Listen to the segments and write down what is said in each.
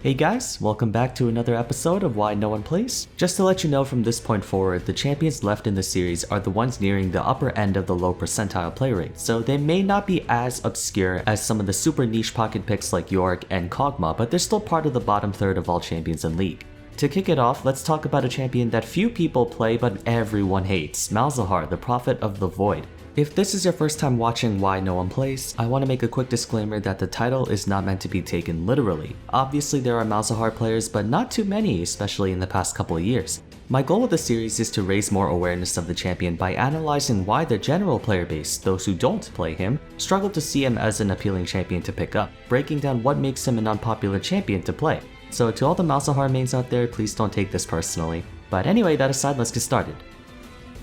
Hey guys, welcome back to another episode of Why No One Plays. Just to let you know from this point forward, the champions left in the series are the ones nearing the upper end of the low percentile play rate, so they may not be as obscure as some of the super niche pocket picks like Yorick and Kog'Maw, but they're still part of the bottom third of all champions in League. To kick it off, let's talk about a champion that few people play but everyone hates, Malzahar, the Prophet of the Void. If this is your first time watching Why No One Plays, I want to make a quick disclaimer that the title is not meant to be taken literally. Obviously there are Malzahar players, but not too many, especially in the past couple of years. My goal with the series is to raise more awareness of the champion by analyzing why the general player base, those who don't play him, struggle to see him as an appealing champion to pick up, breaking down what makes him an unpopular champion to play. So to all the Malzahar mains out there, please don't take this personally. But anyway, that aside, let's get started.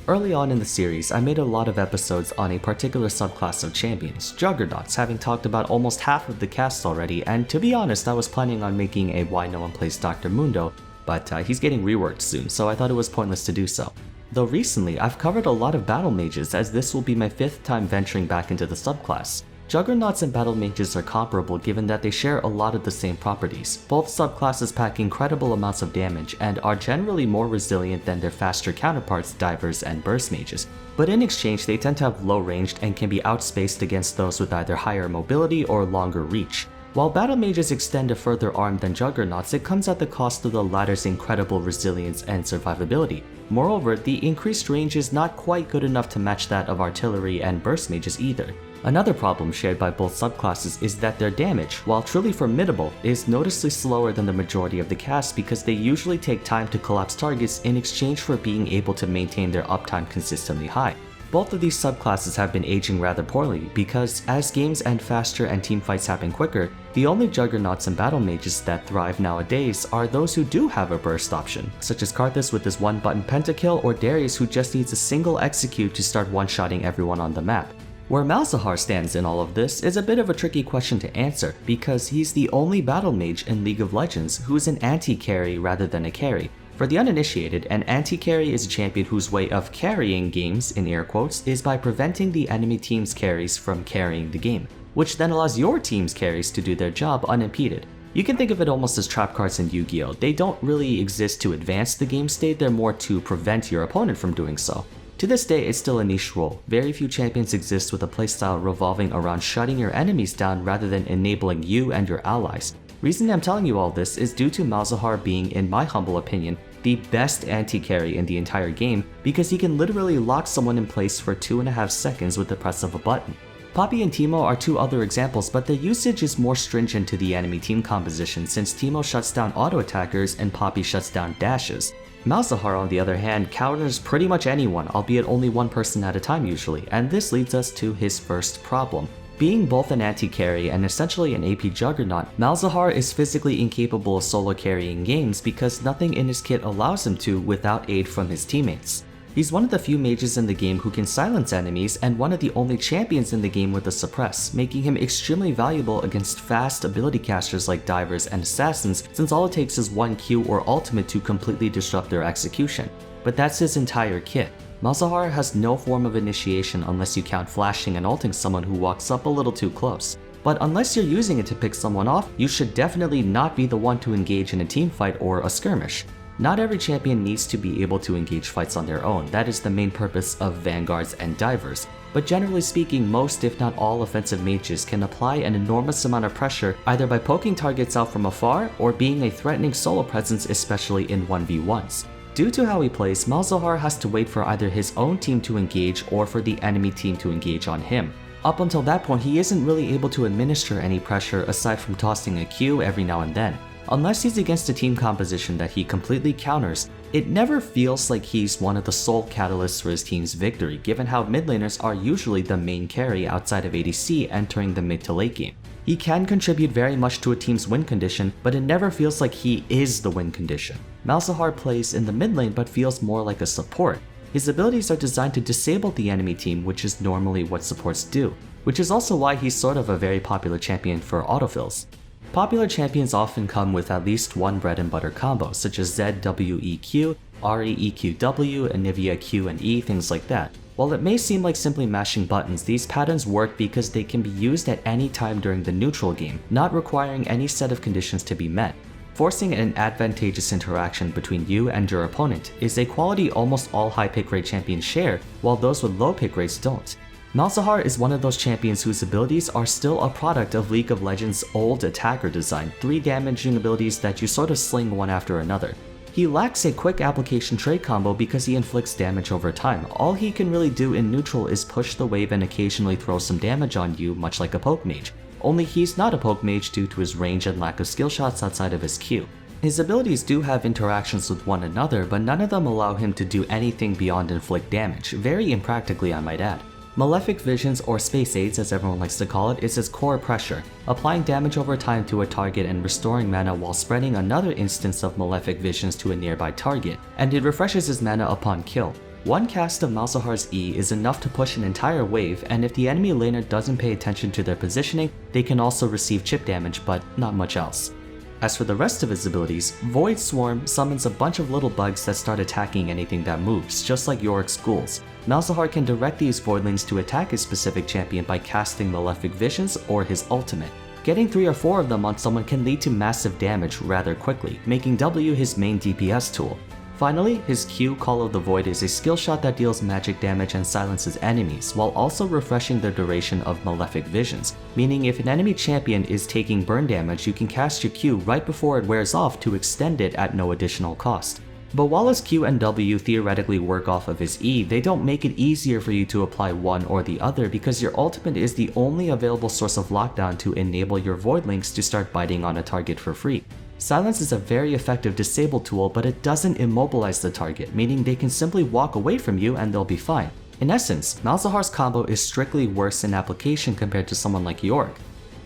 Early on in the series, I made a lot of episodes on a particular subclass of champions, Juggernauts, having talked about almost half of the cast already, and to be honest, I was planning on making a Why No One Plays Dr. Mundo, but he's getting reworked soon, so I thought it was pointless to do so. Though recently, I've covered a lot of battle mages, as this will be my 5th time venturing back into the subclass. Juggernauts and battle mages are comparable given that they share a lot of the same properties. Both subclasses pack incredible amounts of damage and are generally more resilient than their faster counterparts divers and burst mages, but in exchange they tend to have low ranged and can be outspaced against those with either higher mobility or longer reach. While battle mages extend a further arm than Juggernauts, it comes at the cost of the latter's incredible resilience and survivability. Moreover, the increased range is not quite good enough to match that of artillery and burst mages either. Another problem shared by both subclasses is that their damage, while truly formidable, is noticeably slower than the majority of the cast because they usually take time to collapse targets in exchange for being able to maintain their uptime consistently high. Both of these subclasses have been aging rather poorly because, as games end faster and teamfights happen quicker, the only Juggernauts and battle mages that thrive nowadays are those who do have a burst option, such as Karthus with his one-button pentakill or Darius who just needs a single execute to start one-shotting everyone on the map. Where Malzahar stands in all of this is a bit of a tricky question to answer, because he's the only battle mage in League of Legends who is an anti-carry rather than a carry. For the uninitiated, an anti-carry is a champion whose way of carrying games, in air quotes, is by preventing the enemy team's carries from carrying the game, which then allows your team's carries to do their job unimpeded. You can think of it almost as trap cards in Yu-Gi-Oh! They don't really exist to advance the game state, they're more to prevent your opponent from doing so. To this day, it's still a niche role. Very few champions exist with a playstyle revolving around shutting your enemies down rather than enabling you and your allies. Reason I'm telling you all this is due to Malzahar being, in my humble opinion, the best anti-carry in the entire game because he can literally lock someone in place for 2.5 seconds with the press of a button. Poppy and Teemo are two other examples, but their usage is more stringent to the enemy team composition since Teemo shuts down auto attackers and Poppy shuts down dashes. Malzahar, on the other hand, counters pretty much anyone, albeit only one person at a time usually, and this leads us to his first problem. Being both an anti-carry and essentially an AP juggernaut, Malzahar is physically incapable of solo carrying games because nothing in his kit allows him to without aid from his teammates. He's one of the few mages in the game who can silence enemies and one of the only champions in the game with a suppress, making him extremely valuable against fast ability casters like divers and assassins since all it takes is one Q or ultimate to completely disrupt their execution. But that's his entire kit. Malzahar has no form of initiation unless you count flashing and ulting someone who walks up a little too close. But unless you're using it to pick someone off, you should definitely not be the one to engage in a teamfight or a skirmish. Not every champion needs to be able to engage fights on their own, that is the main purpose of vanguards and divers. But generally speaking, most if not all offensive mages can apply an enormous amount of pressure either by poking targets out from afar or being a threatening solo presence, especially in 1v1s. Due to how he plays, Malzahar has to wait for either his own team to engage or for the enemy team to engage on him. Up until that point, he isn't really able to administer any pressure aside from tossing a Q every now and then. Unless he's against a team composition that he completely counters, it never feels like he's one of the sole catalysts for his team's victory, given how mid laners are usually the main carry outside of ADC entering the mid to late game. He can contribute very much to a team's win condition, but it never feels like he is the win condition. Malzahar plays in the mid lane but feels more like a support. His abilities are designed to disable the enemy team, which is normally what supports do, which is also why he's sort of a very popular champion for autofills. Popular champions often come with at least one bread and butter combo, such as ZWEQ, REEQW, Anivia Q and E, things like that. While it may seem like simply mashing buttons, these patterns work because they can be used at any time during the neutral game, not requiring any set of conditions to be met. forcing an advantageous interaction between you and your opponent is a quality almost all high pick rate champions share, while those with low pick rates don't. Malzahar is one of those champions whose abilities are still a product of League of Legends' old attacker design, 3 damaging abilities that you sort of sling one after another. He lacks a quick application trade combo because he inflicts damage over time. All he can really do in neutral is push the wave and occasionally throw some damage on you, much like a poke mage. Only he's not a poke mage due to his range and lack of skill shots outside of his Q. His abilities do have interactions with one another, but none of them allow him to do anything beyond inflict damage, very impractically I might add. Malefic Visions, or Space Aids as everyone likes to call it, is his core pressure, applying damage over time to a target and restoring mana while spreading another instance of Malefic Visions to a nearby target, and it refreshes his mana upon kill. One cast of Malzahar's E is enough to push an entire wave, and if the enemy laner doesn't pay attention to their positioning, they can also receive chip damage, but not much else. As for the rest of his abilities, Void Swarm summons a bunch of little bugs that start attacking anything that moves, just like Yorick's ghouls. Malzahar can direct these voidlings to attack his specific champion by casting Malefic Visions or his ultimate. Getting 3 or 4 of them on someone can lead to massive damage rather quickly, making W his main DPS tool. Finally, his Q, Call of the Void, is a skill shot that deals magic damage and silences enemies, while also refreshing the duration of Malefic Visions, meaning if an enemy champion is taking burn damage, you can cast your Q right before it wears off to extend it at no additional cost. But while his Q and W theoretically work off of his E, they don't make it easier for you to apply one or the other because your ultimate is the only available source of lockdown to enable your voidlings to start biting on a target for free. Silence is a very effective disable tool, but it doesn't immobilize the target, meaning they can simply walk away from you and they'll be fine. In essence, Malzahar's combo is strictly worse in application compared to someone like Yorick,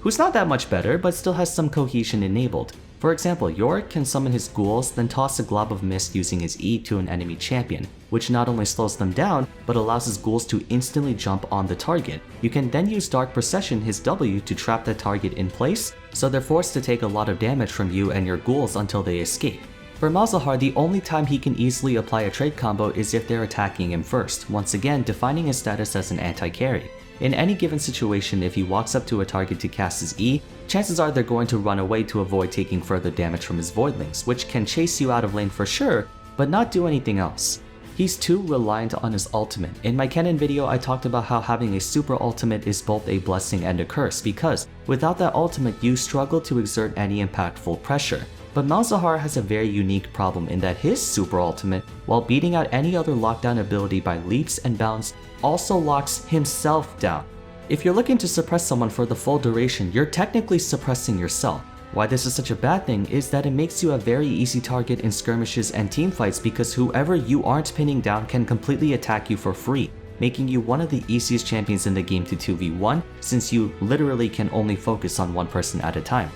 who's not that much better but still has some cohesion enabled. For example, Yorick can summon his ghouls, then toss a glob of mist using his E to an enemy champion, which not only slows them down, but allows his ghouls to instantly jump on the target. You can then use Dark Procession, his W, to trap the target in place, so they're forced to take a lot of damage from you and your ghouls until they escape. For Malzahar, the only time he can easily apply a trade combo is if they're attacking him first, once again defining his status as an anti-carry. In any given situation, if he walks up to a target to cast his E, chances are they're going to run away to avoid taking further damage from his voidlings, which can chase you out of lane for sure, but not do anything else. He's too reliant on his ultimate. In my Kennen video, I talked about how having a super ultimate is both a blessing and a curse, because without that ultimate, you struggle to exert any impactful pressure. But Malzahar has a very unique problem in that his super ultimate, while beating out any other lockdown ability by leaps and bounds, also locks himself down. If you're looking to suppress someone for the full duration, you're technically suppressing yourself. Why this is such a bad thing is that it makes you a very easy target in skirmishes and teamfights because whoever you aren't pinning down can completely attack you for free, making you one of the easiest champions in the game to 2v1 since you literally can only focus on one person at a time.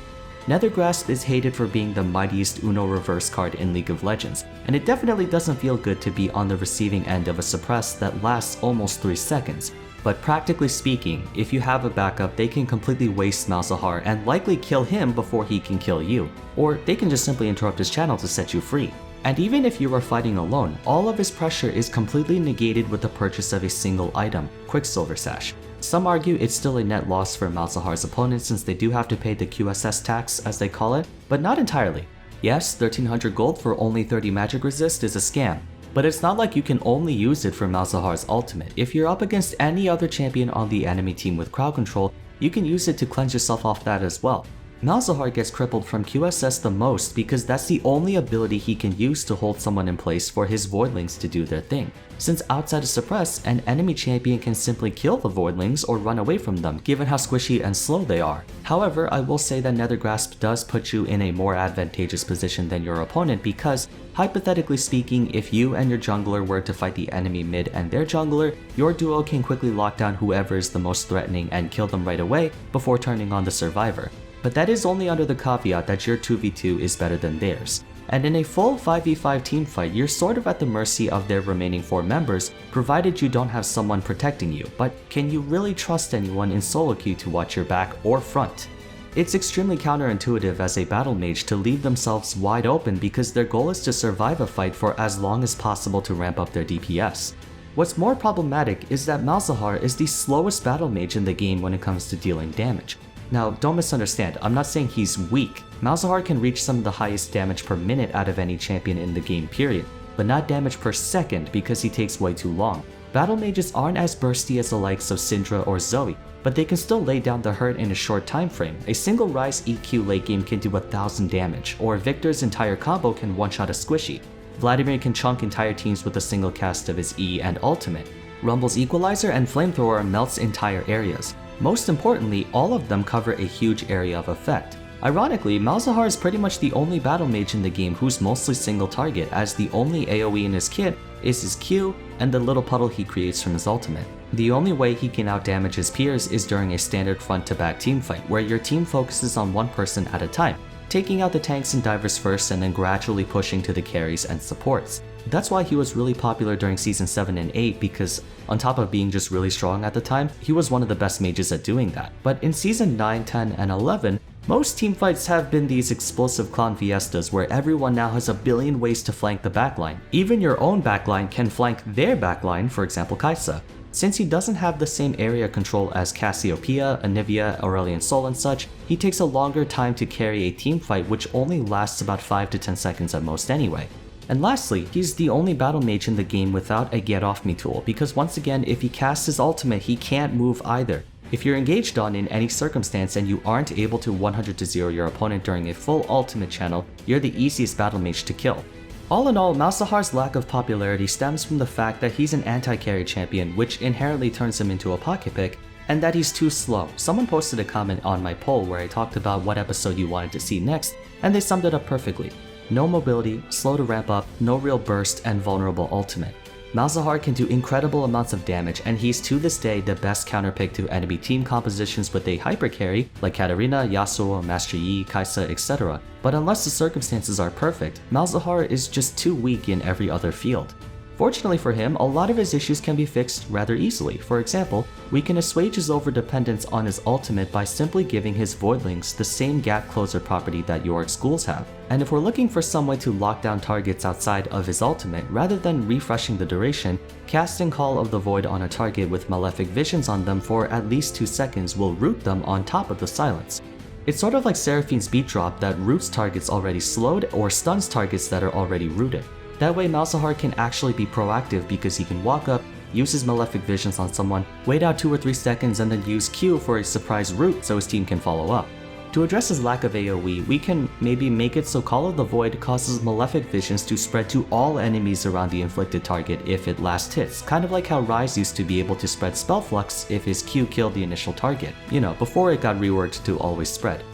Nethergrasp is hated for being the mightiest Uno reverse card in League of Legends, and it definitely doesn't feel good to be on the receiving end of a suppress that lasts almost 3 seconds. But practically speaking, if you have a backup, they can completely waste Malzahar and likely kill him before he can kill you, or they can just simply interrupt his channel to set you free. And even if you are fighting alone, all of his pressure is completely negated with the purchase of a single item, Quicksilver Sash. Some argue it's still a net loss for Malzahar's opponents since they do have to pay the QSS tax, as they call it, but not entirely. Yes, 1300 gold for only 30 magic resist is a scam, but it's not like you can only use it for Malzahar's ultimate. If you're up against any other champion on the enemy team with crowd control, you can use it to cleanse yourself off that as well. Malzahar gets crippled from QSS the most because that's the only ability he can use to hold someone in place for his voidlings to do their thing. Since outside of suppress, an enemy champion can simply kill the voidlings or run away from them given how squishy and slow they are. However, I will say that Nethergrasp does put you in a more advantageous position than your opponent because, hypothetically speaking, if you and your jungler were to fight the enemy mid and their jungler, your duo can quickly lock down whoever is the most threatening and kill them right away before turning on the survivor. But that is only under the caveat that your 2v2 is better than theirs. And in a full 5v5 teamfight, you're sort of at the mercy of their remaining 4 members, provided you don't have someone protecting you. But can you really trust anyone in solo queue to watch your back or front? It's extremely counterintuitive as a battle mage to leave themselves wide open because their goal is to survive a fight for as long as possible to ramp up their DPS. What's more problematic is that Malzahar is the slowest battle mage in the game when it comes to dealing damage. Now, don't misunderstand, I'm not saying he's weak, Malzahar can reach some of the highest damage per minute out of any champion in the game period, but not damage per second because he takes way too long. Battle mages aren't as bursty as the likes of Syndra or Zoe, but they can still lay down the hurt in a short time frame. A single Ryze EQ late game can do 1000 damage, or Victor's entire combo can one-shot a squishy. Vladimir can chunk entire teams with a single cast of his E and ultimate. Rumble's Equalizer and Flamethrower melts entire areas. Most importantly, all of them cover a huge area of effect. Ironically, Malzahar is pretty much the only battle mage in the game who's mostly single target, as the only AoE in his kit is his Q and the little puddle he creates from his ultimate. The only way he can outdamage his peers is during a standard front-to-back teamfight, where your team focuses on one person at a time, taking out the tanks and divers first and then gradually pushing to the carries and supports. That's why he was really popular during Season 7 and 8, because on top of being just really strong at the time, he was one of the best mages at doing that. But in Season 9, 10, and 11, most teamfights have been these explosive clown fiestas where everyone now has a billion ways to flank the backline. Even your own backline can flank their backline, for example Kai'Sa. Since he doesn't have the same area control as Cassiopeia, Anivia, Aurelion Sol and such, he takes a longer time to carry a teamfight, which only lasts about 5 to 10 seconds at most anyway. And lastly, he's the only battle mage in the game without a get off me tool, because once again, if he casts his ultimate, he can't move either. If you're engaged on in any circumstance and you aren't able to 100-0 your opponent during a full ultimate channel, you're the easiest battle mage to kill. All in all, Malzahar's lack of popularity stems from the fact that he's an anti-carry champion, which inherently turns him into a pocket pick, and that he's too slow. Someone posted a comment on my poll where I talked about what episode you wanted to see next, and they summed it up perfectly. No mobility, slow to ramp up, no real burst, and vulnerable ultimate. Malzahar can do incredible amounts of damage, and he's to this day the best counterpick to enemy team compositions with a hyper carry like Katarina, Yasuo, Master Yi, Kai'Sa, etc. But unless the circumstances are perfect, Malzahar is just too weak in every other field. Fortunately for him, a lot of his issues can be fixed rather easily. For example, we can assuage his overdependence on his ultimate by simply giving his Voidlings the same gap closer property that Yorick schools have. And if we're looking for some way to lock down targets outside of his ultimate, rather than refreshing the duration, casting Call of the Void on a target with Malefic Visions on them for at least 2 seconds will root them on top of the silence. It's sort of like Seraphine's Beat Drop that roots targets already slowed or stuns targets that are already rooted. That way Malzahar can actually be proactive because he can walk up, use his Malefic Visions on someone, wait out 2 or 3 seconds and then use Q for a surprise root so his team can follow up. To address his lack of AoE, we can maybe make it so Call of the Void causes Malefic Visions to spread to all enemies around the inflicted target if it last hits, kind of like how Ryze used to be able to spread Spell Flux if his Q killed the initial target, before it got reworked to always spread.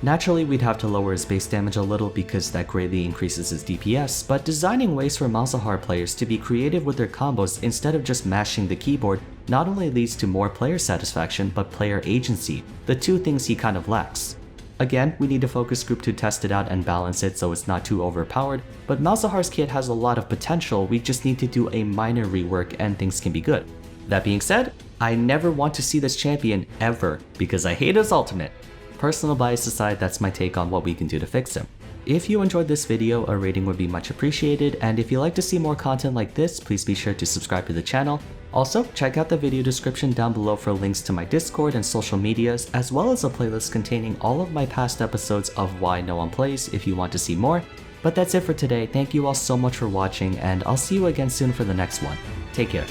Naturally, we'd have to lower his base damage a little because that greatly increases his DPS, but designing ways for Malzahar players to be creative with their combos instead of just mashing the keyboard not only leads to more player satisfaction but player agency, the two things he kind of lacks. Again, we need a focus group to test it out and balance it so it's not too overpowered, but Malzahar's kit has a lot of potential, we just need to do a minor rework and things can be good. That being said, I never want to see this champion ever because I hate his ultimate. Personal bias aside, that's my take on what we can do to fix him. If you enjoyed this video, a rating would be much appreciated, and if you'd like to see more content like this, please be sure to subscribe to the channel. Also, check out the video description down below for links to my Discord and social medias, as well as a playlist containing all of my past episodes of Why No One Plays if you want to see more. But that's it for today, thank you all so much for watching, and I'll see you again soon for the next one. Take care.